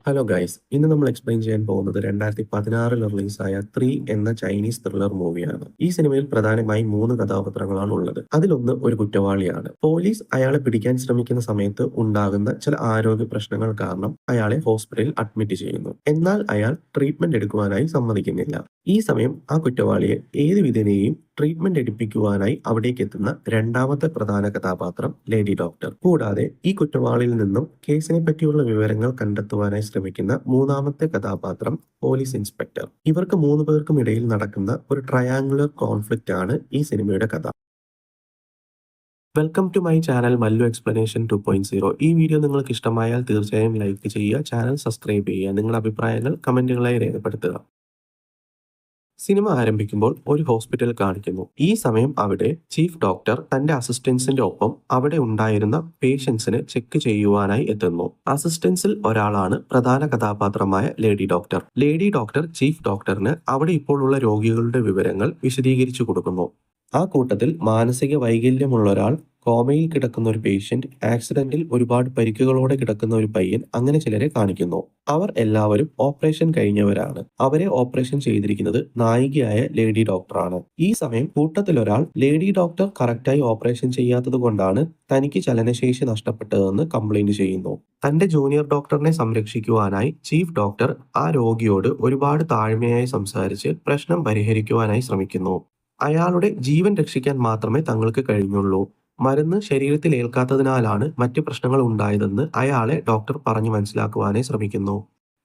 Hello guys, ഇന്ന് നമ്മൾ explain ചെയ്യാൻ പോകുന്നത് 2016 റിലീസായ 3 എന്ന ചൈനീസ് ത്രില്ലർ മൂവിയാണ്. ഈ സിനിമയിൽ പ്രധാനമായും 3 കഥാപാത്രങ്ങളാണ് ഉള്ളത്. അതിലൊന്ന് ഒരു കുറ്റവാളിയാണ്. പോലീസ് അയാളെ പിടിക്കാൻ ശ്രമിക്കുന്ന സമയത്ത് ഉണ്ടാകുന്ന ചില ആരോഗ്യ പ്രശ്നങ്ങൾ കാരണം അയാളെ ഹോസ്പിറ്റലിൽ അഡ്മിറ്റ് ചെയ്യുന്നു. എന്നാൽ അയാൾ ട്രീറ്റ്മെന്റ് എടുക്കുവാനായി സമ്മതിക്കുന്നില്ല. ഈ സമയം ആ കുറ്റവാളിയെ ഏത് വിധേനയും ട്രീറ്റ്മെന്റ് എടുപ്പിക്കുവാനായി അവിടേക്ക് എത്തുന്ന രണ്ടാമത്തെ പ്രധാന കഥാപാത്രം ലേഡി ഡോക്ടർ. കൂടാതെ ഈ കുറ്റവാളിയിൽ നിന്നും കേസിനെ പറ്റിയുള്ള വിവരങ്ങൾ കണ്ടെത്തുവാനായി ശ്രമിക്കുന്ന മൂന്നാമത്തെ കഥാപാത്രം പോലീസ് ഇൻസ്പെക്ടർ. ഇവർക്ക് 3 പേർക്കും ഇടയിൽ നടക്കുന്ന ഒരു ട്രയാങ്കുലർ കോൺഫ്ലിക്റ്റ് ആണ് ഈ സിനിമയുടെ കഥ. Welcome to my channel Mallu explanation 2.0. ഈ വീഡിയോ നിങ്ങൾക്ക് ഇഷ്ടമായാൽ തീർച്ചയായും ലൈക്ക് ചെയ്യുക, ചാനൽ സബ്സ്ക്രൈബ് ചെയ്യുക, നിങ്ങളുടെ അഭിപ്രായങ്ങൾ കമന്റുകളായി രേഖപ്പെടുത്തുക. സിനിമ ആരംഭിക്കുമ്പോൾ ഒരു ഹോസ്പിറ്റൽ കാണിക്കുന്നു. ഈ സമയം അവിടെ ചീഫ് ഡോക്ടർ തന്റെ അസിസ്റ്റൻസിന്റെ ഒപ്പം അവിടെ ഉണ്ടായിരുന്ന പേഷ്യൻസിനെ ചെക്ക് ചെയ്യുവാനായി എത്തുന്നു. അസിസ്റ്റൻസിൽ ഒരാളാണ് പ്രധാന കഥാപാത്രമായ lady doctor. Lady doctor chief ഡോക്ടറിന് അവിടെ ഇപ്പോൾ ഉള്ള രോഗികളുടെ വിവരങ്ങൾ വിശദീകരിച്ചു കൊടുക്കുന്നു. ആ കൂട്ടത്തിൽ മാനസിക വൈകല്യമുള്ള ഒരാൾ, കോമയിൽ കിടക്കുന്ന ഒരു പേഷ്യന്റ്, ആക്സിഡന്റിൽ ഒരുപാട് പരിക്കുകളോടെ കിടക്കുന്ന ഒരു പയ്യൻ, അങ്ങനെ ചിലരെ കാണിക്കുന്നു. അവർ എല്ലാവരും ഓപ്പറേഷൻ കഴിഞ്ഞവരാണ്. അവരെ ഓപ്പറേഷൻ ചെയ്തിരിക്കുന്നത് നായികയായ ലേഡി ഡോക്ടറാണ്. ഈ സമയം കൂട്ടത്തിലൊരാൾ ലേഡി ഡോക്ടർ കറക്റ്റായി ഓപ്പറേഷൻ ചെയ്യാത്തത് കൊണ്ടാണ് തനിക്ക് ചലനശേഷി നഷ്ടപ്പെട്ടതെന്ന് കംപ്ലൈന്റ് ചെയ്യുന്നു. തന്റെ ജൂനിയർ ഡോക്ടറിനെ സംരക്ഷിക്കുവാനായി ചീഫ് ഡോക്ടർ ആ രോഗിയോട് ഒരുപാട് താഴ്മയായി സംസാരിച്ച് പ്രശ്നം പരിഹരിക്കുവാനായി ശ്രമിക്കുന്നു. അയാളുടെ ജീവൻ രക്ഷിക്കാൻ മാത്രമേ തങ്ങൾക്ക് കഴിഞ്ഞുള്ളൂ. മരുന്ന് ശരീരത്തിൽ ഏൽക്കാത്തതിനാലാണ് മറ്റ് പ്രശ്നങ്ങൾ ഉണ്ടായതെന്ന് അയാളെ ഡോക്ടർ പറഞ്ഞു മനസ്സിലാക്കുവാനായി ശ്രമിക്കുന്നു.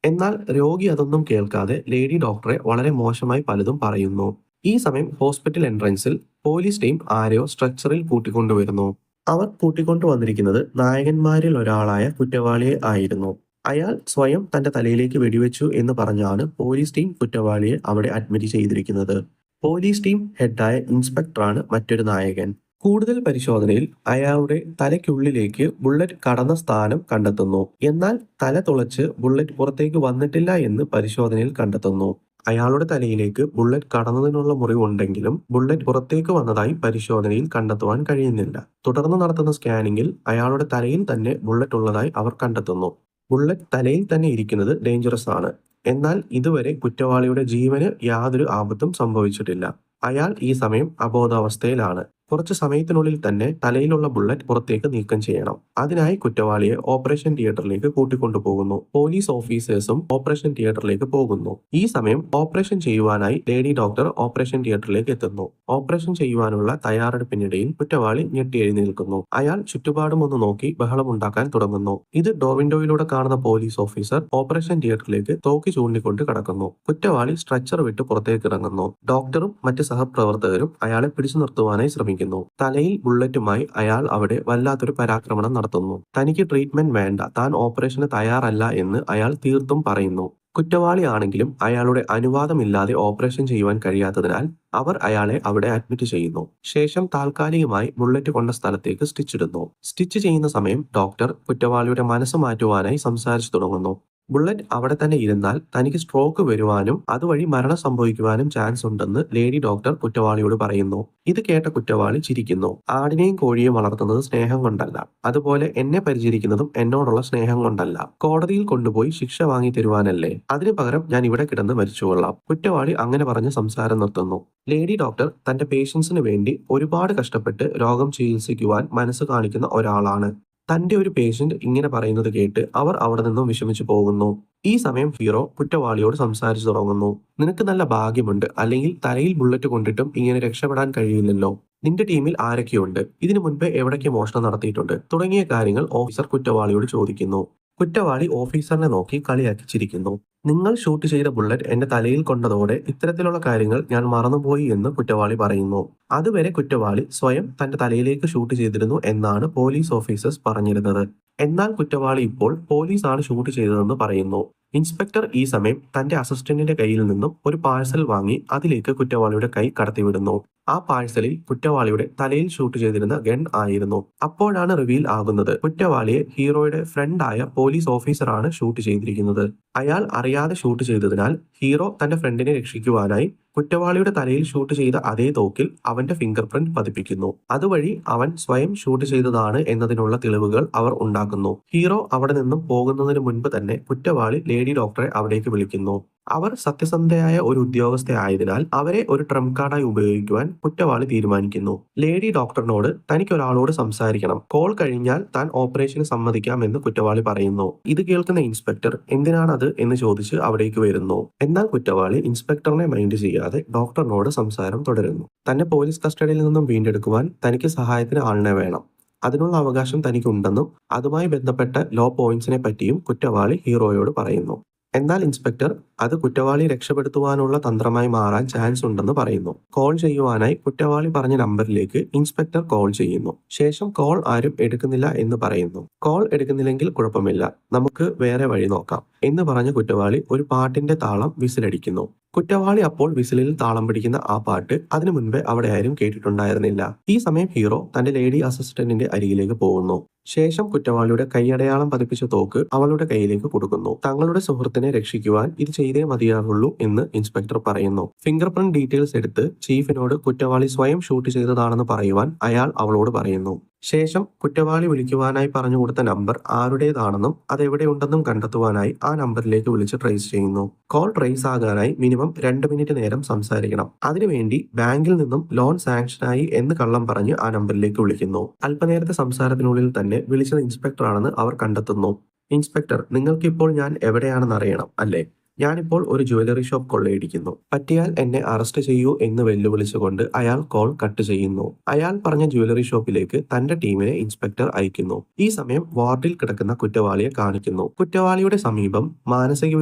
എന്നാൽ രോഗി അതൊന്നും കേൾക്കാതെ ലേഡി ഡോക്ടറെ വളരെ മോശമായി പലതും പറയുന്നു. ഈ സമയം ഹോസ്പിറ്റൽ എൻട്രൻസിൽ പോലീസ് ടീം ആരെയോ സ്ട്രെച്ചറിൽ കൂട്ടിക്കൊണ്ടുവരുന്നു. അവർ കൂട്ടിക്കൊണ്ടുവന്നിരിക്കുന്നത് നായകന്മാരിൽ ഒരാളായ കുറ്റവാളിയെ ആയിരുന്നു. അയാൾ സ്വയം തന്റെ തലയിലേക്ക് വെടിവെച്ചു എന്ന് പറഞ്ഞാണ് പോലീസ് ടീം കുറ്റവാളിയെ അവിടെ അഡ്മിറ്റ് ചെയ്തിരിക്കുന്നത്. പോലീസ് ടീം ഹെഡായ ഇൻസ്പെക്ടറാണ് മറ്റൊരു നായകൻ. കൂടുതൽ പരിശോധനയിൽ അയാളുടെ തലയ്ക്കുള്ളിലേക്ക് ബുള്ളറ്റ് കടന്ന സ്ഥാനം കണ്ടെത്തുന്നു. എന്നാൽ തല തുളച്ച് ബുള്ളറ്റ് പുറത്തേക്ക് വന്നിട്ടില്ല എന്ന് പരിശോധനയിൽ കണ്ടെത്തുന്നു. അയാളുടെ തലയിലേക്ക് ബുള്ളറ്റ് കടന്നതിനുള്ള മുറിവുണ്ടെങ്കിലും ബുള്ളറ്റ് പുറത്തേക്ക് വന്നതായി പരിശോധനയിൽ കണ്ടെത്തുവാൻ കഴിയുന്നില്ല. തുടർന്ന് നടത്തുന്ന സ്കാനിങ്ങിൽ അയാളുടെ തലയിൽ തന്നെ ബുള്ളറ്റ് ഉള്ളതായി അവർ കണ്ടെത്തുന്നു. ബുള്ളറ്റ് തലയിൽ തന്നെ ഇരിക്കുന്നത് ഡേഞ്ചറസ് ആണ്. എന്നാൽ ഇതുവരെ കുറ്റവാളിയുടെ ജീവന് യാതൊരു ആപത്തും സംഭവിച്ചിട്ടില്ല. അയാൾ ഈ സമയം അബോധാവസ്ഥയിലാണ്. കുറച്ചു സമയത്തിനുള്ളിൽ തന്നെ തലയിലുള്ള ബുള്ളറ്റ് പുറത്തേക്ക് നീക്കം ചെയ്യണം. അതിനായി കുറ്റവാളിയെ ഓപ്പറേഷൻ തിയേറ്ററിലേക്ക് കൂട്ടിക്കൊണ്ടുപോകുന്നു. പോലീസ് ഓഫീസേഴ്സും ഓപ്പറേഷൻ തിയേറ്ററിലേക്ക് പോകുന്നു. ഈ സമയം ഓപ്പറേഷൻ ചെയ്യുവാനായി ലേഡി ഡോക്ടർ ഓപ്പറേഷൻ തിയേറ്ററിലേക്ക് എത്തുന്നു. ഓപ്പറേഷൻ ചെയ്യുവാനുള്ള തയ്യാറെടുപ്പിനിടയിൽ കുറ്റവാളി ഞെട്ടി എഴുന്നേൽക്കുന്നു. അയാൾ ചുറ്റുപാടും ഒന്ന് നോക്കി ബഹളമുണ്ടാക്കാൻ തുടങ്ങുന്നു. ഇത് ഡോർ കാണുന്ന പോലീസ് ഓഫീസർ ഓപ്പറേഷൻ തിയേറ്ററിലേക്ക് തോക്കി ചൂണ്ടിക്കൊണ്ട് കടക്കുന്നു. കുറ്റവാളി സ്ട്രെച്ചർ വിട്ട് പുറത്തേക്ക് ഇറങ്ങുന്നു. ഡോക്ടറും മറ്റ് സഹപ്രവർത്തകരും അയാളെ പിടിച്ചു നിർത്തുവാനായി ശ്രമിക്കുന്നു. തലയിൽ ബുള്ളറ്റുമായി അയാൾ അവിടെ വല്ലാത്തൊരു പരാക്രമണം നടത്തുന്നു. തനിക്ക് ട്രീറ്റ്മെന്റ് വേണ്ട, താൻ ഓപ്പറേഷന് തയ്യാറല്ല എന്ന് അയാൾ തീർത്തും പറയുന്നു. കുറ്റവാളി ആണെങ്കിലും അയാളുടെ അനുവാദമില്ലാതെ ഓപ്പറേഷൻ ചെയ്യുവാൻ കഴിയാത്തതിനാൽ അവർ അയാളെ അവിടെ അഡ്മിറ്റ് ചെയ്യുന്നു. ശേഷം താൽക്കാലികമായി ബുള്ളറ്റ് കൊണ്ട സ്ഥലത്തേക്ക് സ്റ്റിച്ച് ഇടുന്നു. സ്റ്റിച്ച് ചെയ്യുന്ന സമയം ഡോക്ടർ കുറ്റവാളിയുടെ മനസ്സ് മാറ്റുവാനായി സംസാരിച്ചു തുടങ്ങുന്നു. ബുള്ളറ്റ് അവിടെ തന്നെ ഇരുന്നാൽ തനിക്ക് സ്ട്രോക്ക് വരുവാനും അതുവഴി മരണം സംഭവിക്കുവാനും ചാൻസ് ഉണ്ടെന്ന് ലേഡി ഡോക്ടർ കുറ്റവാളിയോട് പറയുന്നു. ഇത് കേട്ട കുറ്റവാളി ചിരിക്കുന്നു. ആടിനെയും കോഴിയെയും വളർത്തുന്നത് സ്നേഹം കൊണ്ടല്ല, അതുപോലെ എന്നെ പരിചരിക്കുന്നതും എന്നോടുള്ള സ്നേഹം കൊണ്ടല്ല. കോടതിയിൽ കൊണ്ടുപോയി ശിക്ഷ വാങ്ങി തരുവാനല്ലേ, അതിനു പകരം ഞാൻ ഇവിടെ കിടന്ന് മരിച്ചുകൊള്ളാം. കുറ്റവാളി അങ്ങനെ പറഞ്ഞ് സംസാരം നിർത്തുന്നു. ലേഡി ഡോക്ടർ തന്റെ പേഷ്യൻസിന് വേണ്ടി ഒരുപാട് കഷ്ടപ്പെട്ട് രോഗം ചികിത്സിക്കുവാൻ മനസ്സ് കാണിക്കുന്ന ഒരാളാണ്. തന്റെ ഒരു പേഷ്യന്റ് ഇങ്ങനെ പറയുന്നത് കേട്ട് അവർ അവിടെ നിന്നും വിഷമിച്ചു പോകുന്നു. ഈ സമയം ഹീറോ കുറ്റവാളിയോട് സംസാരിച്ചു തുടങ്ങുന്നു. നിനക്ക് നല്ല ഭാഗ്യമുണ്ട്, അല്ലെങ്കിൽ തലയിൽ ബുള്ളറ്റ് കൊണ്ടിട്ടും ഇങ്ങനെ രക്ഷപ്പെടാൻ കഴിയില്ലല്ലോ. നിന്റെ ടീമിൽ ആരൊക്കെയുണ്ട്, ഇതിനു മുൻപ് എവിടേക്ക് മോഷണം നടത്തിയിട്ടുണ്ട്, തുടങ്ങിയ കാര്യങ്ങൾ ഓഫീസർ കുറ്റവാളിയോട് ചോദിക്കുന്നു. കുറ്റവാളി ഓഫീസറിനെ നോക്കി കളിയാക്കി ചിരിക്കുന്നു. നിങ്ങൾ ഷൂട്ട് ചെയ്ത ബുള്ളറ്റ് എന്റെ തലയിൽ കൊണ്ടതോടെ ഇത്തരത്തിലുള്ള കാര്യങ്ങൾ ഞാൻ മറന്നുപോയി എന്ന് കുറ്റവാളി പറയുന്നു. അതുവരെ കുറ്റവാളി സ്വയം തന്റെ തലയിലേക്ക് ഷൂട്ട് ചെയ്തിരുന്നു എന്നാണ് പോലീസ് ഓഫീസേഴ്സ് പറഞ്ഞിരുന്നത്. എന്നാൽ കുറ്റവാളി ഇപ്പോൾ പോലീസാണ് ഷൂട്ട് ചെയ്തതെന്ന് പറയുന്നു. ഇൻസ്പെക്ടർ ഈ സമയം തന്റെ അസിസ്റ്റന്റിന്റെ കയ്യിൽ നിന്നും ഒരു പാഴ്സൽ വാങ്ങി അതിലേക്ക് കുറ്റവാളിയുടെ കൈ കടത്തിവിടുന്നു. ആ പാഴ്സലിൽ കുറ്റവാളിയുടെ തലയിൽ ഷൂട്ട് ചെയ്തിരുന്ന ഗൺ ആയിരുന്നു. അപ്പോഴാണ് റിവീൽ ആകുന്നത് കുറ്റവാളിയെ ഹീറോയുടെ ഫ്രണ്ടായ പോലീസ് ഓഫീസറാണ് ഷൂട്ട് ചെയ്തിരിക്കുന്നത്. അയാൾ അറിയാതെ ഷൂട്ട് ചെയ്തതിനാൽ ഹീറോ തന്റെ ഫ്രണ്ടിനെ രക്ഷിക്കുവാനായി കുറ്റവാളിയുടെ തലയിൽ ഷൂട്ട് ചെയ്ത അതേ തോക്കിൽ അവന്റെ ഫിംഗർ പ്രിന്റ് പതിപ്പിക്കുന്നു. അതുവഴി അവൻ സ്വയം ഷൂട്ട് ചെയ്തതാണ് എന്നതിനുള്ള തെളിവുകൾ അവർ ഉണ്ടാക്കുന്നു. ഹീറോ അവിടെ നിന്നും പോകുന്നതിന് മുൻപ് തന്നെ കുറ്റവാളി ലേഡി ഡോക്ടറെ അവിടേക്ക് വിളിക്കുന്നു. അവർ സത്യസന്ധയായ ഒരു ഉദ്യോഗസ്ഥയായതിനാൽ അവരെ ഒരു ട്രംപ് കാർഡായി ഉപയോഗിക്കുവാൻ കുറ്റവാളി തീരുമാനിക്കുന്നു. ലേഡി ഡോക്ടറിനോട് തനിക്ക് ഒരാളോട് സംസാരിക്കണം, കോൾ കഴിഞ്ഞാൽ താൻ ഓപ്പറേഷന് സമ്മതിക്കാമെന്ന് കുറ്റവാളി പറയുന്നു. ഇത് കേൾക്കുന്ന ഇൻസ്പെക്ടർ എന്തിനാണത് എന്ന് ചോദിച്ച് അവിടേക്ക് വരുന്നു. എന്നാൽ കുറ്റവാളി ഇൻസ്പെക്ടറിനെ മൈൻഡ് ചെയ്യാതെ ഡോക്ടറിനോട് സംസാരം തുടരുന്നു. തന്നെ പോലീസ് കസ്റ്റഡിയിൽ നിന്നും വീണ്ടെടുക്കുവാൻ തനിക്ക് സഹായത്തിന് ആളിനെ വേണം, അതിനുള്ള അവകാശം തനിക്കുണ്ടെന്നും അതുമായി ബന്ധപ്പെട്ട ലോ പോയിന്റ്സിനെ പറ്റിയും കുറ്റവാളി ഹീറോയോട് പറയുന്നു. എന്നാൽ ഇൻസ്പെക്ടർ അത് കുറ്റവാളി രക്ഷപ്പെടുത്തുവാനുള്ള തന്ത്രമായി മാറാൻ ചാൻസ് ഉണ്ടെന്ന് പറയുന്നു. കോൾ ചെയ്യുവാനായി കുറ്റവാളി പറഞ്ഞ നമ്പറിലേക്ക് ഇൻസ്പെക്ടർ കോൾ ചെയ്യുന്നു. ശേഷം കോൾ ആരും എടുക്കുന്നില്ല എന്ന് പറയുന്നു. കോൾ എടുക്കുന്നില്ലെങ്കിൽ കുഴപ്പമില്ല, നമുക്ക് വേറെ വഴി നോക്കാം എന്ന് പറഞ്ഞ കുറ്റവാളി ഒരു പാട്ടിന്റെ താളം വിസിലടിക്കുന്നു. കുറ്റവാളി അപ്പോൾ വിസിലിൽ താളം പിടിക്കുന്ന ആ പാട്ട് അതിനു മുൻപേ അവിടെ ആരും കേട്ടിട്ടുണ്ടായിരുന്നില്ല. ഈ സമയം ഹീറോ തന്റെ ലേഡി അസിസ്റ്റന്റിന്റെ അരികിലേക്ക് പോകുന്നു. ശേഷം കുറ്റവാളിയുടെ കൈയടയാളം പതിപ്പിച്ച തോക്ക് അവളുടെ കയ്യിലേക്ക് കൊടുക്കുന്നു. തങ്ങളുടെ സുഹൃത്തിനെ രക്ഷിക്കുവാൻ ഇത് ചെയ്തേ മതിയാവുള്ളൂ എന്ന് ഇൻസ്പെക്ടർ പറയുന്നു. ഫിംഗർ പ്രിന്റ് ഡീറ്റെയിൽസ് എടുത്ത് ചീഫിനോട് കുറ്റവാളി സ്വയം ഷൂട്ട് ചെയ്തതാണെന്ന് പറയുവാൻ അയാൾ അവളോട് പറയുന്നു. ശേഷം കുറ്റവാളി വിളിക്കുവാനായി പറഞ്ഞു കൊടുത്ത നമ്പർ ആരുടേതാണെന്നും അതെവിടെയുണ്ടെന്നും കണ്ടെത്തുവാനായി ആ നമ്പറിലേക്ക് വിളിച്ച് ട്രേസ് ചെയ്യുന്നു. കോൾ ട്രേസ് ആകാനായി മിനിമം 2 മിനിറ്റ് നേരം സംസാരിക്കണം. അതിനുവേണ്ടി ബാങ്കിൽ നിന്നും ലോൺ സാങ്ഷനായി എന്ന് കള്ളം പറഞ്ഞ് ആ നമ്പറിലേക്ക് വിളിക്കുന്നു. അല്പനേരത്തെ സംസാരത്തിനുള്ളിൽ തന്നെ വിളിച്ചത് ഇൻസ്പെക്ടറാണെന്ന് അവർ കണ്ടെത്തുന്നു. ഇൻസ്പെക്ടർ, നിങ്ങൾക്കിപ്പോൾ ഞാൻ എവിടെയാണെന്ന് അറിയണം അല്ലേ? ഞാനിപ്പോൾ ഒരു ജ്വല്ലറി ഷോപ്പ് കൊള്ളയടിക്കുന്നു. പറ്റിയാൽ എന്നെ അറസ്റ്റ് ചെയ്യൂ എന്ന് വെല്ലുവിളിച്ചുകൊണ്ട് അയാൾ കോൾ കട്ട് ചെയ്യുന്നു. അയാൾ പറഞ്ഞ ജ്വല്ലറി ഷോപ്പിലേക്ക് തന്റെ ടീമിനെ ഇൻസ്പെക്ടർ അയക്കുന്നു. ഈ സമയം വാർഡിൽ കിടക്കുന്ന കുറ്റവാളിയെ കാണിക്കുന്നു. കുറ്റവാളിയുടെ സമീപം മാനസിക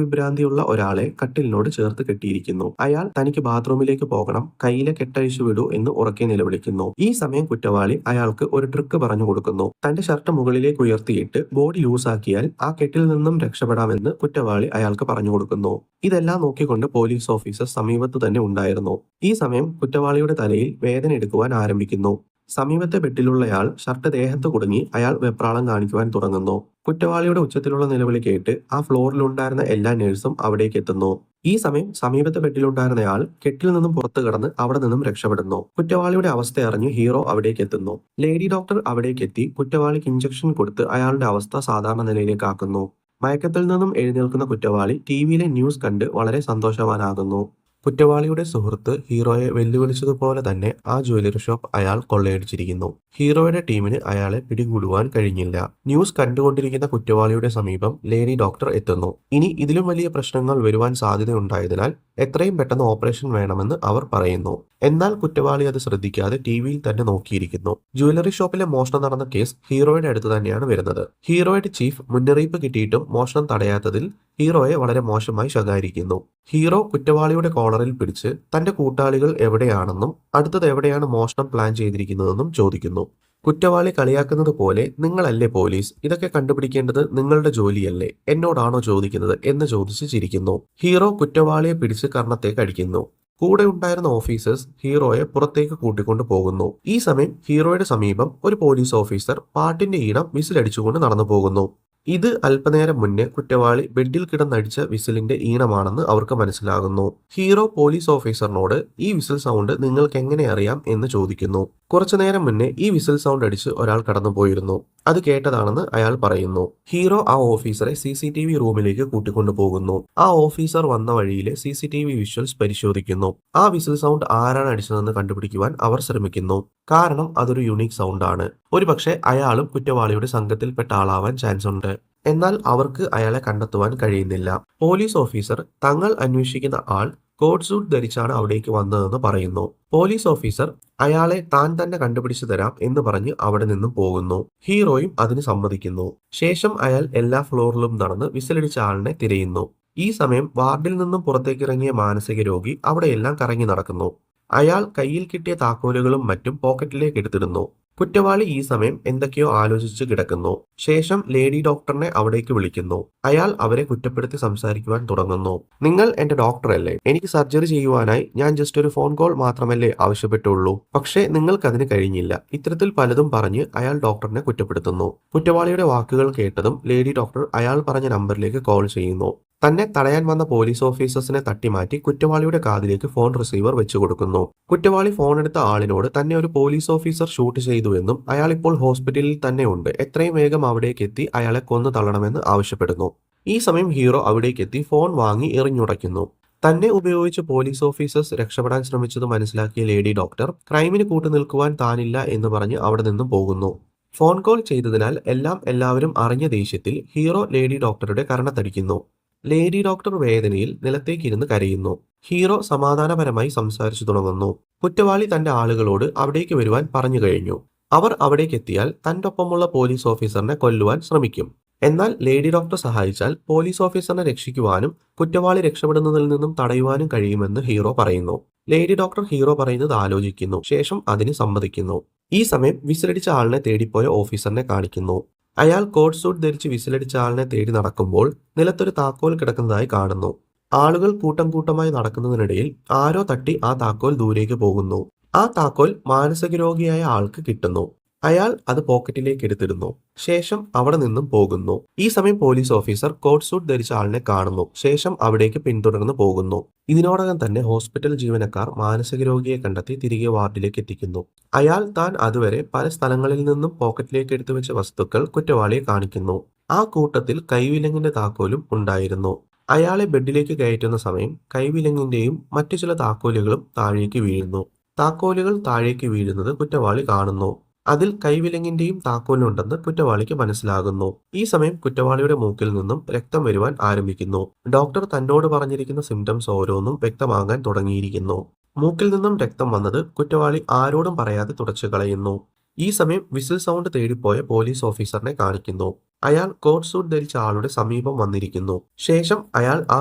വിഭ്രാന്തിയുള്ള ഒരാളെ കട്ടിലിനോട് ചേർത്ത് കെട്ടിയിരിക്കുന്നു. അയാൾ തനിക്ക് ബാത്റൂമിലേക്ക് പോകണം, കയ്യിലെ കെട്ടഴിച്ചു വിടൂ എന്ന് ഉറക്കെ നിലവിളിക്കുന്നു. ഈ സമയം കുറ്റവാളി അയാൾക്ക് ഒരു ട്രിക്ക് പറഞ്ഞു കൊടുക്കുന്നു. തന്റെ ഷർട്ട് മുകളിലേക്ക് ഉയർത്തിയിട്ട് ബോഡി ലൂസാക്കിയാൽ ആ കെട്ടിൽ നിന്നും രക്ഷപ്പെടാമെന്ന് കുറ്റവാളി അയാൾക്ക് പറഞ്ഞു കൊടുക്കുന്നു. ഇതെല്ലാം നോക്കിക്കൊണ്ട് പോലീസ് ഓഫീസർ സമീപത്ത് തന്നെ ഉണ്ടായിരുന്നു. ഈ സമയം കുറ്റവാളിയുടെ തലയിൽ വേദന എടുക്കുവാൻ ആരംഭിക്കുന്നു. സമീപത്തെ ബെഡിലുള്ളയാൾ ഷർട്ട് ദേഹത്ത് കുടുങ്ങി അയാൾ വെപ്രാളം കാണിക്കുവാൻ തുടങ്ങുന്നു. കുറ്റവാളിയുടെ ഉച്ചത്തിലുള്ള നിലവിളി കേട്ട് ആ ഫ്ലോറിലുണ്ടായിരുന്ന എല്ലാ നേഴ്സും അവിടേക്ക് എത്തുന്നു. ഈ സമയം സമീപത്തെ ബെഡിലുണ്ടായിരുന്നയാൾ കെട്ടിൽ നിന്നും പുറത്തു കടന്ന് അവിടെ നിന്നും രക്ഷപ്പെടുന്നു. കുറ്റവാളിയുടെ അവസ്ഥ അറിഞ്ഞ് ഹീറോ അവിടേക്ക് എത്തുന്നു. ലേഡി ഡോക്ടർ അവിടേക്ക് എത്തി കുറ്റവാളിക്ക് ഇഞ്ചക്ഷൻ കൊടുത്ത് അയാളുടെ അവസ്ഥ സാധാരണ നിലയിലേക്ക് ആക്കുന്നു. മയക്കത്തിൽ നിന്നും എഴുന്നേൽക്കുന്ന കുറ്റവാളി ടിവിയിലെ ന്യൂസ് കണ്ട് വളരെ സന്തോഷവാനാകുന്നു. കുറ്റവാളിയുടെ സുഹൃത്ത് ഹീറോയെ വെല്ലുവിളിച്ചതുപോലെ തന്നെ ആ ജ്വല്ലറി ഷോപ്പ് അയാൾ കൊള്ളയടിച്ചിരിക്കുന്നു. ഹീറോയുടെ ടീമിന് അയാളെ പിടികൂടുവാൻ കഴിഞ്ഞില്ല. ന്യൂസ് കണ്ടുകൊണ്ടിരിക്കുന്ന കുറ്റവാളിയുടെ സമീപം ലേഡി ഡോക്ടർ എത്തുന്നു. ഇനി ഇതിലും വലിയ പ്രശ്നങ്ങൾ വരുവാൻ സാധ്യതയുണ്ടായതിനാൽ എത്രയും പെട്ടെന്ന് ഓപ്പറേഷൻ വേണമെന്ന് അവർ പറയുന്നു. എന്നാൽ കുറ്റവാളി അത് ശ്രദ്ധിക്കാതെ ടിവിയിൽ തന്നെ നോക്കിയിരിക്കുന്നു. ജ്വല്ലറി ഷോപ്പിലെ മോഷണം നടന്ന കേസ് ഹീറോയുടെ അടുത്ത് തന്നെയാണ് വരുന്നത്. ഹീറോയുടെ ചീഫ് മുന്നറിയിപ്പ് കിട്ടിയിട്ടും മോഷണം തടയാത്തതിൽ ഹീറോയെ വളരെ മോശമായി ശകാരിക്കുന്നു. ഹീറോ കുറ്റവാളിയുടെ കോളറിൽ പിടിച്ച് തന്റെ കൂട്ടാളികൾ എവിടെയാണെന്നും അടുത്തത് എവിടെയാണ് മോഷണം പ്ലാൻ ചെയ്തിരിക്കുന്നതെന്നും ചോദിക്കുന്നു. കുറ്റവാളി കളിയാക്കുന്നത് പോലെ, നിങ്ങളല്ലേ പോലീസ്, ഇതൊക്കെ കണ്ടുപിടിക്കേണ്ടത് നിങ്ങളുടെ ജോലിയല്ലേ, എന്നോടാണോ ചോദിക്കുന്നത് എന്ന് ചോദിച്ച് ചിരിക്കുന്നു. ഹീറോ കുറ്റവാളിയെ പിടിച്ച് കർണത്തേക്ക് അടിക്കുന്നു. കൂടെ ഉണ്ടായിരുന്ന ഓഫീസേഴ്സ് ഹീറോയെ പുറത്തേക്ക് കൂട്ടിക്കൊണ്ടു പോകുന്നു. ഈ സമയം ഹീറോയുടെ സമീപം ഒരു പോലീസ് ഓഫീസർ പാട്ടിന്റെ ഈണം വിസിലടിച്ചുകൊണ്ട് നടന്നു പോകുന്നു. ഇത് അല്പനേരം മുന്നേ കുറ്റവാളി ബെഡിൽ കിടന്നടിച്ച വിസിലിന്റെ ഈണമാണെന്ന് അവർക്ക് മനസ്സിലാകുന്നു. ഹീറോ പോലീസ് ഓഫീസറിനോട് ഈ വിസിൽ സൗണ്ട് നിങ്ങൾക്ക് എങ്ങനെ അറിയാം എന്ന് ചോദിക്കുന്നു. കുറച്ചുനേരം മുന്നേ ഈ വിസിൽ സൗണ്ട് അടിച്ച് ഒരാൾ കടന്നുപോയിരുന്നു, അത് കേട്ടതാണെന്ന് അയാൾ പറയുന്നു. ഹീറോ ആ ഓഫീസറെ CCTV റൂമിലേക്ക് കൂട്ടിക്കൊണ്ടുപോകുന്നു. ആ ഓഫീസർ വന്ന വഴിയിലെ CCTV വിഷ്വൽസ് പരിശോധിക്കുന്നു. ആ വിസിൽ സൗണ്ട് ആരാണ് അടിച്ചതെന്ന് കണ്ടുപിടിക്കുവാൻ അവർ ശ്രമിക്കുന്നു. കാരണം അതൊരു യുണീക് സൗണ്ട് ആണ്. ഒരുപക്ഷെ അയാളും കുറ്റവാളിയുടെ സംഘത്തിൽപ്പെട്ട ആളാവാൻ ചാൻസ് ഉണ്ട്. എന്നാൽ അവർക്ക് അയാളെ കണ്ടെത്തുവാൻ കഴിയുന്നില്ല. പോലീസ് ഓഫീസർ തങ്ങൾ അന്വേഷിക്കുന്ന ആൾ കോഡ് സൂട്ട് ധരിച്ചാണ് അവിടേക്ക് വന്നതെന്ന് പറയുന്നു. പോലീസ് ഓഫീസർ അയാളെ താൻ തന്നെ കണ്ടുപിടിച്ചു തരാം എന്ന് പറഞ്ഞ് അവിടെ നിന്നും പോകുന്നു. ഹീറോയും അതിന് സമ്മതിക്കുന്നു. ശേഷം അയാൾ എല്ലാ ഫ്ലോറിലും നടന്ന് വിസിലടിച്ച ആളിനെ തിരയുന്നു. ഈ സമയം വാർഡിൽ നിന്നും പുറത്തേക്കിറങ്ങിയ മാനസിക രോഗി അവിടെയെല്ലാം കറങ്ങി നടക്കുന്നു. അയാൾ കയ്യിൽ കിട്ടിയ താക്കോലുകളും മറ്റും പോക്കറ്റിലേക്ക് എടുത്തിടുന്നു. കുറ്റവാളി ഈ സമയം എന്തൊക്കെയോ ആലോചിച്ച് കിടക്കുന്നു. ശേഷം ലേഡി ഡോക്ടറിനെ അവിടേക്ക് വിളിക്കുന്നു. അയാൾ അവരെ കുറ്റപ്പെടുത്തി സംസാരിക്കുവാൻ തുടങ്ങുന്നു. നിങ്ങൾ എന്റെ ഡോക്ടറല്ലേ? എനിക്ക് സർജറി ചെയ്യുവാനായി ഞാൻ ജസ്റ്റ് ഒരു ഫോൺ കോൾ മാത്രമല്ലേ ആവശ്യപ്പെട്ടുള്ളൂ. പക്ഷേ നിങ്ങൾക്കതിന് കഴിഞ്ഞില്ല. ഇത്തരത്തിൽ പലതും പറഞ്ഞ് അയാൾ ഡോക്ടറിനെ കുറ്റപ്പെടുത്തുന്നു. കുറ്റവാളിയുടെ വാക്കുകൾ കേട്ടതും ലേഡി ഡോക്ടർ അയാൾ പറഞ്ഞ നമ്പറിലേക്ക് കോൾ ചെയ്യുന്നു. തന്നെ തടയാൻ വന്ന പോലീസ് ഓഫീസേഴ്സിനെ തട്ടിമാറ്റി കുറ്റവാളിയുടെ കാതിലേക്ക് ഫോൺ റിസീവർ വെച്ചു കൊടുക്കുന്നു. കുറ്റവാളി ഫോൺ എടുത്ത ആളിനോട് തന്നെ ഒരു പോലീസ് ഓഫീസർ ഷൂട്ട് ചെയ്തുവെന്നും അയാൾ ഇപ്പോൾ ഹോസ്പിറ്റലിൽ തന്നെ ഉണ്ട്, എത്രയും വേഗം അവിടേക്ക് എത്തി അയാളെ കൊന്നു തള്ളണമെന്ന് ആവശ്യപ്പെടുന്നു. ഈ സമയം ഹീറോ അവിടേക്ക് എത്തി ഫോൺ വാങ്ങി എറിഞ്ഞുടയ്ക്കുന്നു. തന്നെ ഉപയോഗിച്ച് പോലീസ് ഓഫീസേഴ്സ് രക്ഷപ്പെടാൻ ശ്രമിച്ചത് മനസ്സിലാക്കിയ ലേഡി ഡോക്ടർ ക്രൈമിന് കൂട്ടുനിൽക്കുവാൻ താനില്ല എന്ന് പറഞ്ഞ് അവിടെ നിന്നും പോകുന്നു. ഫോൺ കോൾ ചെയ്തതിനാൽ എല്ലാവരും അറിഞ്ഞ ദേഷ്യത്തിൽ ഹീറോ ലേഡി ഡോക്ടറുടെ കരണത്തടിക്കുന്നു. ലേഡി ഡോക്ടർ വേദനയിൽ നിലത്തേക്കിരുന്ന് കരയുന്നു. ഹീറോ സമാധാനപരമായി സംസാരിച്ചു തുടങ്ങുന്നു. കുറ്റവാളി തന്റെ ആളുകളോട് അവിടേക്ക് വരുവാൻ പറഞ്ഞു കഴിഞ്ഞു. അവർ അവിടേക്ക് എത്തിയാൽ തന്റെ ഒപ്പമുള്ള പോലീസ് ഓഫീസറിനെ കൊല്ലുവാൻ ശ്രമിക്കും. എന്നാൽ ലേഡി ഡോക്ടർ സഹായിച്ചാൽ പോലീസ് ഓഫീസറിനെ രക്ഷിക്കുവാനും കുറ്റവാളി രക്ഷപ്പെടുന്നതിൽ നിന്നും തടയുവാനും കഴിയുമെന്ന് ഹീറോ പറയുന്നു. ലേഡി ഡോക്ടർ ഹീറോ പറയുന്നത് ആലോചിക്കുന്നു. ശേഷം അതിന് സമ്മതിക്കുന്നു. ഈ സമയം വിസിലടിച്ച ആളിനെ തേടിപ്പോയ ഓഫീസറിനെ കാണിക്കുന്നു. അയാൾ കോട്ട് സൂട്ട് ധരിച്ച് വിസിലടിച്ച ആളിനെ തേടി നടക്കുമ്പോൾ നിലത്തൊരു താക്കോൽ കിടക്കുന്നതായി കാണുന്നു. ആളുകൾ കൂട്ടം കൂട്ടമായി നടക്കുന്നതിനിടയിൽ ആരോ തട്ടി ആ താക്കോൽ ദൂരേക്ക് പോകുന്നു. ആ താക്കോൽ മാനസിക രോഗിയായ ആൾക്ക് കിട്ടുന്നു. അയാൾ അത് പോക്കറ്റിലേക്ക് എടുത്തിടുന്നു. ശേഷം അവിടെ നിന്നും പോകുന്നു. ഈ സമയം പോലീസ് ഓഫീസർ കോട്ട് സൂട്ട് ധരിച്ച ആളിനെ കാണുന്നു. ശേഷം അവിടേക്ക് പിന്തുടർന്ന് പോകുന്നു. ഇതിനോടകം തന്നെ ഹോസ്പിറ്റൽ ജീവനക്കാർ മാനസിക രോഗിയെ കണ്ടെത്തി തിരികെ വാർഡിലേക്ക് എത്തിക്കുന്നു. അയാൾ താൻ അതുവരെ പല സ്ഥലങ്ങളിൽ നിന്നും പോക്കറ്റിലേക്ക് എടുത്തു വെച്ച വസ്തുക്കൾ കുറ്റവാളിയെ കാണിക്കുന്നു. ആ കൂട്ടത്തിൽ കൈവിലങ്ങിന്റെ താക്കോലും ഉണ്ടായിരുന്നു. അയാളെ ബെഡിലേക്ക് കയറ്റുന്ന സമയം കൈവിലങ്ങിന്റെയും മറ്റു ചില താക്കോലുകളും താഴേക്ക് വീഴുന്നു. താക്കോലുകൾ താഴേക്ക് വീഴുന്നത് കുറ്റവാളി കാണുന്നു. അതിൽ കൈവിലങ്ങിന്റെയും താക്കോലുണ്ടെന്ന് കുറ്റവാളിക്ക് മനസ്സിലാകുന്നു. ഈ സമയം കുറ്റവാളിയുടെ മൂക്കിൽ നിന്നും രക്തം വരുവാൻ ആരംഭിക്കുന്നു. ഡോക്ടർ തന്നോട് പറഞ്ഞിരിക്കുന്ന സിംറ്റംസ് ഓരോന്നും വ്യക്തമാകാൻ തുടങ്ങിയിരിക്കുന്നു. മൂക്കിൽ നിന്നും രക്തം വന്നത് കുറ്റവാളി ആരോടും പറയാതെ തുടച്ചു കളയുന്നു. ഈ സമയം വിസിൽ സൗണ്ട് തേടിപ്പോയ പോലീസ് ഓഫീസറിനെ കാണിക്കുന്നു. അയാൾ കോട്ട് സൂട്ട് ധരിച്ച ആളുടെ സമീപം വന്നിരിക്കുന്നു. ശേഷം അയാൾ ആ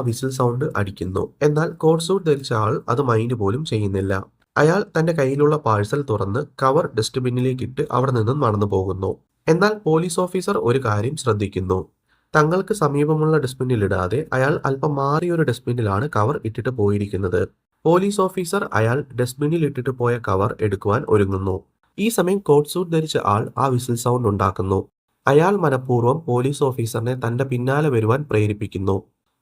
വിസിൽ സൗണ്ട് അടിക്കുന്നു. എന്നാൽ കോട്ട് സൂട്ട് ധരിച്ച ആൾ അത് മൈൻഡ് പോലും ചെയ്യുന്നില്ല. അയാൾ തന്റെ കയ്യിലുള്ള പാഴ്സൽ തുറന്ന് കവർ ഡസ്റ്റ്ബിന്നിലേക്ക് ഇട്ട് അവിടെ നിന്നും നടന്നു പോകുന്നു. എന്നാൽ പോലീസ് ഓഫീസർ ഒരു കാര്യം ശ്രദ്ധിക്കുന്നു. തങ്ങൾക്ക് സമീപമുള്ള ഡസ്റ്റ്ബിന്നിലിടാതെ അയാൾ അല്പം മാറിയൊരു ഡസ്റ്റ്ബിന്നിലാണ് കവർ ഇട്ടിട്ട് പോയിരിക്കുന്നത്. പോലീസ് ഓഫീസർ അയാൾ ഡസ്റ്റ്ബിന്നിൽ ഇട്ടിട്ട് പോയ കവർ എടുക്കുവാൻ ഒരുങ്ങുന്നു. ഈ സമയം കോട്ട് സൂട്ട് ധരിച്ച ആൾ ആ വിസിൽ സൗണ്ട് ഉണ്ടാക്കുന്നു. അയാൾ മനഃപൂർവ്വം പോലീസ് ഓഫീസറിനെ തന്റെ പിന്നാലെ വരുവാൻ പ്രേരിപ്പിക്കുന്നു.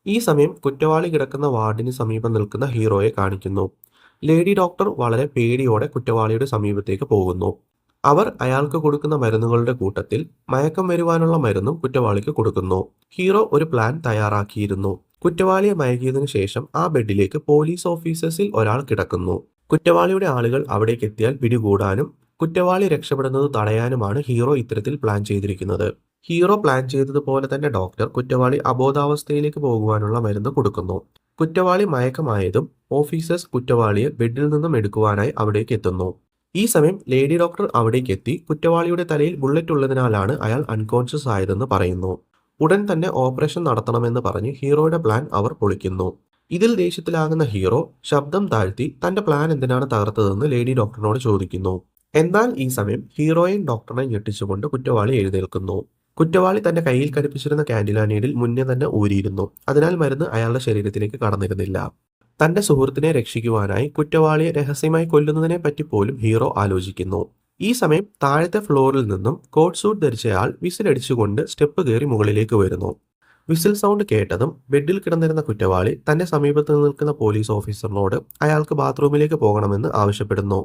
ഈ സമയം കുറ്റവാളി കിടക്കുന്ന വാർഡിന് സമീപം നിൽക്കുന്ന ഹീറോയെ കാണിക്കുന്നു. ലേഡി ഡോക്ടർ വളരെ പേടിയോടെ കുറ്റവാളിയുടെ സമീപത്തേക്ക് പോകുന്നു. അവർ അയാൾക്ക് കൊടുക്കുന്ന മരുന്നുകളുടെ കൂട്ടത്തിൽ മയക്കം വരുവാനുള്ള മരുന്നും കുറ്റവാളിക്ക് കൊടുക്കുന്നു. ഹീറോ ഒരു പ്ലാൻ തയ്യാറാക്കിയിരുന്നു. കുറ്റവാളിയെ മയക്കിയതിനു ശേഷം ആ ബെഡിലേക്ക് പോലീസ് ഓഫീസേഴ്സിൽ ഒരാൾ കിടക്കുന്നു. കുറ്റവാളിയുടെ ആളുകൾ അവിടേക്ക് എത്തിയാൽ പിടികൂടാനും കുറ്റവാളി രക്ഷപ്പെടുന്നത് തടയാനുമാണ് ഹീറോ ഇത്തരത്തിൽ പ്ലാൻ ചെയ്തിരിക്കുന്നത്. ഹീറോ പ്ലാൻ ചെയ്തതുപോലെ തന്നെ ഡോക്ടർ കുറ്റവാളി അബോധാവസ്ഥയിലേക്ക് പോകുവാനുള്ള മരുന്ന് കൊടുക്കുന്നു. കുറ്റവാളി മയക്കമായതും ഓഫീസേഴ്സ് കുറ്റവാളിയെ ബെഡിൽ നിന്നും എടുക്കുവാനായി അവിടേക്ക് എത്തുന്നു. ഈ സമയം ലേഡി ഡോക്ടർ അവിടേക്ക് എത്തി കുറ്റവാളിയുടെ തലയിൽ ബുള്ളറ്റ് ഉള്ളതിനാലാണ് അയാൾ അൺകോൺഷ്യസ് ആയതെന്ന് പറയുന്നു. ഉടൻ തന്നെ ഓപ്പറേഷൻ നടത്തണമെന്ന് പറഞ്ഞ് ഹീറോയുടെ പ്ലാൻ അവർ പൊളിക്കുന്നു. ഇതിൽ ദേഷ്യത്തിലാകുന്ന ഹീറോ ശബ്ദം താഴ്ത്തി തന്റെ പ്ലാൻ എന്തിനാണ് തകർത്തതെന്ന് ലേഡി ഡോക്ടറിനോട് ചോദിക്കുന്നു. എന്നാൽ ഈ സമയം ഹീറോയും ഡോക്ടറിനെ ഞെട്ടിച്ചുകൊണ്ട് കുറ്റവാളി എഴുന്നേൽക്കുന്നു. കുറ്റവാളി തന്റെ കയ്യിൽ ഘടിപ്പിച്ചിരുന്ന കാൻഡില നീഡിൽ മുന്നേ തന്നെ ഊരിയിരുന്നു. അതിനാൽ മരുന്ന് അയാളുടെ ശരീരത്തിലേക്ക് കടന്നിരുന്നില്ല. തന്റെ സുഹൃത്തിനെ രക്ഷിക്കുവാനായി കുറ്റവാളിയെ രഹസ്യമായി കൊല്ലുന്നതിനെ പറ്റി പോലും ഹീറോ ആലോചിക്കുന്നു. ഈ സമയം താഴത്തെ ഫ്ലോറിൽ നിന്നും കോട്ട് സൂട്ട് ധരിച്ചയാൾ വിസിലടിച്ചുകൊണ്ട് സ്റ്റെപ്പ് കയറി മുകളിലേക്ക് വരുന്നു. വിസിൽ സൗണ്ട് കേട്ടതും ബെഡിൽ കിടന്നിരുന്ന കുറ്റവാളി തന്റെ സമീപത്ത് നിൽക്കുന്ന പോലീസ് ഓഫീസറിനോട് അയാൾക്ക് ബാത്റൂമിലേക്ക് പോകണമെന്ന് ആവശ്യപ്പെടുന്നു.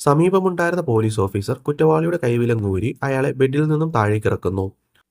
സമീപമുണ്ടായിരുന്ന പോലീസ് ഓഫീസർ കുറ്റവാളിയുടെ കൈവിലങ്ങൂരി അയാളെ ബെഡിൽ നിന്നും താഴേക്കിറക്കുന്നു.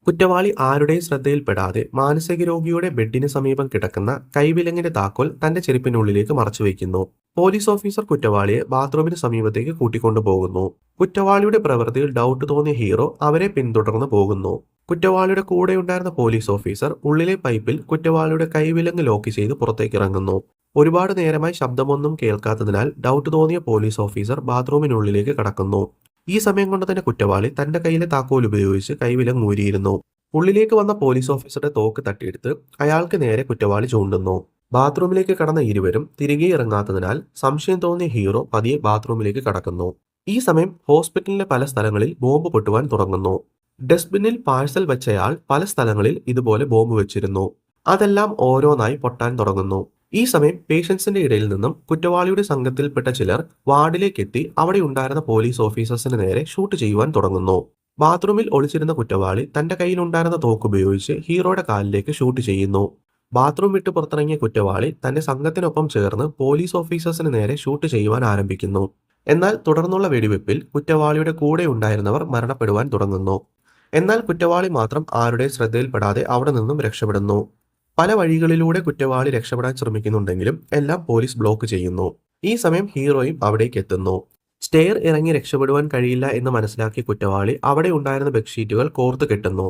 കുറ്റവാളി ആരുടെയും ശ്രദ്ധയിൽപ്പെടാതെ മാനസിക രോഗിയുടെ ബെഡിന് സമീപം കിടക്കുന്ന കൈവിലങ്ങിന്റെ താക്കോൽ തന്റെ ചെരുപ്പിനുള്ളിലേക്ക് മറച്ചുവെക്കുന്നു. പോലീസ് ഓഫീസർ കുറ്റവാളിയെ ബാത്റൂമിന് സമീപത്തേക്ക് കൂട്ടിക്കൊണ്ടുപോകുന്നു. കുറ്റവാളിയുടെ പ്രവൃത്തിയിൽ ഡൗട്ട് തോന്നിയ ഹീറോ അവരെ പിന്തുടർന്ന് പോകുന്നു. കുറ്റവാളിയുടെ കൂടെയുണ്ടായിരുന്ന പോലീസ് ഓഫീസർ ഉള്ളിലെ പൈപ്പിൽ കുറ്റവാളിയുടെ കൈവിലങ്ങ് ലോക്ക് ചെയ്ത് പുറത്തേക്കിറങ്ങുന്നു. ഒരുപാട് നേരമായി ശബ്ദമൊന്നും കേൾക്കാത്തതിനാൽ ഡൗട്ട് തോന്നിയ പോലീസ് ഓഫീസർ ബാത്റൂമിനുള്ളിലേക്ക് കടക്കുന്നു. ഈ സമയം കൊണ്ട് തന്നെ കുറ്റവാളി തന്റെ കയ്യിലെ താക്കോൽ ഉപയോഗിച്ച് കൈവിലങ്ങ് ഊരിയിരുന്നു. ഉള്ളിലേക്ക് വന്ന പോലീസ് ഓഫീസറുടെ തോക്ക് തട്ടിയെടുത്ത് അയാൾക്ക് നേരെ കുറ്റവാളി ചൂണ്ടുന്നു. ബാത്റൂമിലേക്ക് കടന്ന ഇരുവരും തിരികെ ഇറങ്ങാത്തതിനാൽ സംശയം തോന്നിയ ഹീറോ പതിയെ ബാത്റൂമിലേക്ക് കടക്കുന്നു. ഈ സമയം ഹോസ്പിറ്റലിന്റെ പല സ്ഥലങ്ങളിൽ ബോംബ് പൊട്ടുവാൻ തുടങ്ങുന്നു. ഡസ്റ്റ്ബിന്നിൽ പാഴ്സൽ വെച്ചയാൾ പല സ്ഥലങ്ങളിൽ ഇതുപോലെ ബോംബ് വെച്ചിരുന്നു. അതെല്ലാം ഓരോന്നായി പൊട്ടാൻ തുടങ്ങുന്നു. ഈ സമയം പേഷ്യൻസിന്റെ ഇടയിൽ നിന്നും കുറ്റവാളിയുടെ സംഘത്തിൽപ്പെട്ട ചിലർ വാർഡിലേക്കെത്തി അവിടെ ഉണ്ടായിരുന്ന പോലീസ് ഓഫീസേഴ്സിന് നേരെ ഷൂട്ട് ചെയ്യുവാൻ തുടങ്ങുന്നു. ബാത്റൂമിൽ ഒളിച്ചിരുന്ന കുറ്റവാളി തന്റെ കയ്യിലുണ്ടായിരുന്ന തോക്കുപയോഗിച്ച് ഹീറോയുടെ കാലിലേക്ക് ഷൂട്ട് ചെയ്യുന്നു. ബാത്റൂം വിട്ട് പുറത്തിറങ്ങിയ കുറ്റവാളി തന്റെ സംഘത്തിനൊപ്പം ചേർന്ന് പോലീസ് ഓഫീസേഴ്സിന് നേരെ ഷൂട്ട് ചെയ്യുവാൻ ആരംഭിക്കുന്നു. എന്നാൽ തുടർന്നുള്ള വെടിവെപ്പിൽ കുറ്റവാളിയുടെ കൂടെ ഉണ്ടായിരുന്നവർ മരണപ്പെടുവാൻ തുടങ്ങുന്നു. എന്നാൽ കുറ്റവാളി മാത്രം ആരുടെ ശ്രദ്ധയിൽപ്പെടാതെ അവിടെ നിന്നും രക്ഷപ്പെടുന്നു. പല വഴികളിലൂടെ കുറ്റവാളി രക്ഷപ്പെടാൻ ശ്രമിക്കുന്നുണ്ടെങ്കിലും എല്ലാം പോലീസ് ബ്ലോക്ക് ചെയ്യുന്നു. ഈ സമയം ഹീറോയും അവിടേക്ക് എത്തുന്നു. സ്റ്റെയർ ഇറങ്ങി രക്ഷപ്പെടുവാൻ കഴിയില്ല എന്ന് മനസ്സിലാക്കിയ കുറ്റവാളി അവിടെ ഉണ്ടായിരുന്ന ബെഡ്ഷീറ്റുകൾ കോർത്തു കെട്ടുന്നു.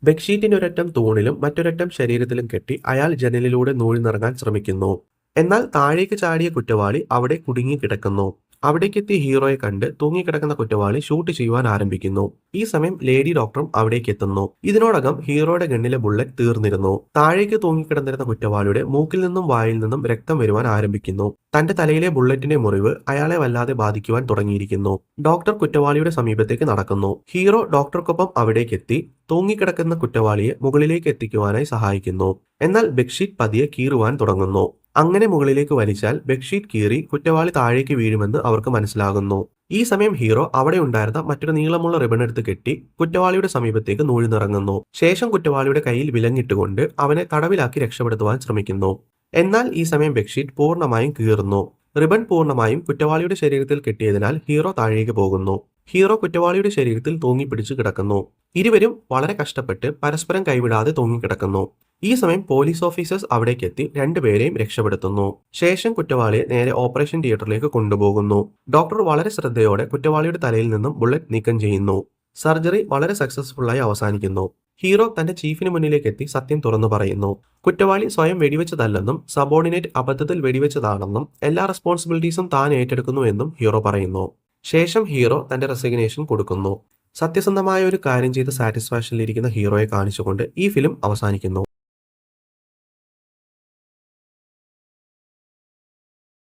ബെഡ്ഷീറ്റിന്റെ ഒരറ്റം തൂണിലും മറ്റൊരറ്റം ശരീരത്തിലും കെട്ടി അയാൾ ജനലിലൂടെ നൂഴ്ന്നിറങ്ങാൻ ശ്രമിക്കുന്നു. എന്നാൽ താഴേക്ക് ചാടിയ കുറ്റവാളി അവിടെ കുടുങ്ങിക്കിടക്കുന്നു. അവിടേക്കെത്തിയ ഹീറോയെ കണ്ട് തൂങ്ങിക്കിടക്കുന്ന കുറ്റവാളി ഷൂട്ട് ചെയ്യുവാൻ ആരംഭിക്കുന്നു. ഈ സമയം ലേഡി ഡോക്ടറും അവിടേക്ക് എത്തുന്നു. ഇതിനോടകം ഹീറോയുടെ ഗണ്ണിലെ ബുള്ളറ്റ് തീർന്നിരുന്നു. താഴേക്ക് തൂങ്ങിക്കിടന്നിരുന്ന കുറ്റവാളിയുടെ മൂക്കിൽ നിന്നും വായിൽ നിന്നും രക്തം വരുവാൻ ആരംഭിക്കുന്നു. തന്റെ തലയിലെ ബുള്ളറ്റിന്റെ മുറിവ് അയാളെ വല്ലാതെ ബാധിക്കുവാൻ തുടങ്ങിയിരിക്കുന്നു. ഡോക്ടർ കുറ്റവാളിയുടെ സമീപത്തേക്ക് നടക്കുന്നു. ഹീറോ ഡോക്ടർക്കൊപ്പം അവിടേക്കെത്തി തൂങ്ങിക്കിടക്കുന്ന കുറ്റവാളിയെ മുകളിലേക്ക് എത്തിക്കുവാനായി സഹായിക്കുന്നു. എന്നാൽ ബെഡ്ഷീറ്റ് പതിയെ കീറുവാൻ തുടങ്ങുന്നു. അങ്ങനെ മുകളിലേക്ക് വലിച്ചാൽ ബെഡ്ഷീറ്റ് കീറി കുറ്റവാളി താഴേക്ക് വീഴുമെന്ന് അവർക്ക് മനസ്സിലാകുന്നു. ഈ സമയം ഹീറോ അവിടെ ഉണ്ടായിരുന്ന മറ്റൊരു നീളമുള്ള റിബൺ എടുത്ത് കെട്ടി കുറ്റവാളിയുടെ സമീപത്തേക്ക് നൂഴ്ന്നിറങ്ങുന്നു. ശേഷം കുറ്റവാളിയുടെ കയ്യിൽ വിലങ്ങിട്ടുകൊണ്ട് അവനെ തടവിലാക്കി രക്ഷപ്പെടുത്തുവാൻ ശ്രമിക്കുന്നു. എന്നാൽ ഈ സമയം ബെഡ്ഷീറ്റ് പൂർണ്ണമായും കീറുന്നു. റിബൺ പൂർണ്ണമായും കുറ്റവാളിയുടെ ശരീരത്തിൽ കെട്ടിയതിനാൽ ഹീറോ താഴേക്ക് പോകുന്നു. ഹീറോ കുറ്റവാളിയുടെ ശരീരത്തിൽ തൂങ്ങിപ്പിടിച്ചു കിടക്കുന്നു. ഇരുവരും വളരെ കഷ്ടപ്പെട്ട് പരസ്പരം കൈവിടാതെ തൂങ്ങിക്കിടക്കുന്നു. ഈ സമയം പോലീസ് ഓഫീസേഴ്സ് അവിടേക്കെത്തി രണ്ടുപേരെയും രക്ഷപ്പെടുത്തുന്നു. ശേഷം കുറ്റവാളിയെ നേരെ ഓപ്പറേഷൻ തിയേറ്ററിലേക്ക് കൊണ്ടുപോകുന്നു. ഡോക്ടർ വളരെ ശ്രദ്ധയോടെ കുറ്റവാളിയുടെ തലയിൽ നിന്നും ബുള്ളറ്റ് നീക്കം ചെയ്യുന്നു. സർജറി വളരെ സക്സസ്ഫുള്ളായി അവസാനിക്കുന്നു. ഹീറോ തന്റെ ചീഫിന് മുന്നിലേക്ക് എത്തി സത്യം തുറന്നു പറയുന്നു. കുറ്റവാളി സ്വയം വെടിവെച്ചതല്ലെന്നും സബോർഡിനേറ്റ് അബദ്ധത്തിൽ വെടിവെച്ചതാണെന്നും എല്ലാ റെസ്പോൺസിബിലിറ്റീസും താൻ ഏറ്റെടുക്കുന്നു എന്നും ഹീറോ പറയുന്നു. ശേഷം ഹീറോ തന്റെ റെസിഗ്നേഷൻ കൊടുക്കുന്നു. സത്യസന്ധമായ ഒരു കാര്യം ചെയ്ത് സാറ്റിസ്ഫാക്ഷനിലിരിക്കുന്ന ഹീറോയെ കാണിച്ചുകൊണ്ട് ഈ ഫിലിം അവസാനിക്കുന്നു.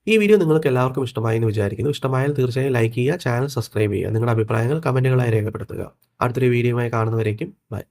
ഈ വീഡിയോ നിങ്ങൾക്ക് എല്ലാവർക്കും ഇഷ്ടമായി എന്ന് വിചാരിക്കുന്നു. ഇഷ്ടമായാൽ തീർച്ചയായും ലൈക്ക് ചെയ്യുക, ചാനൽ സബ്സ്ക്രൈബ് ചെയ്യുക. നിങ്ങളുടെ അഭിപ്രായങ്ങൾ കമന്റുകളായി രേഖപ്പെടുത്തുക. അടുത്തൊരു വീഡിയോയുമായി കാണുന്നവരേക്കും ബൈ.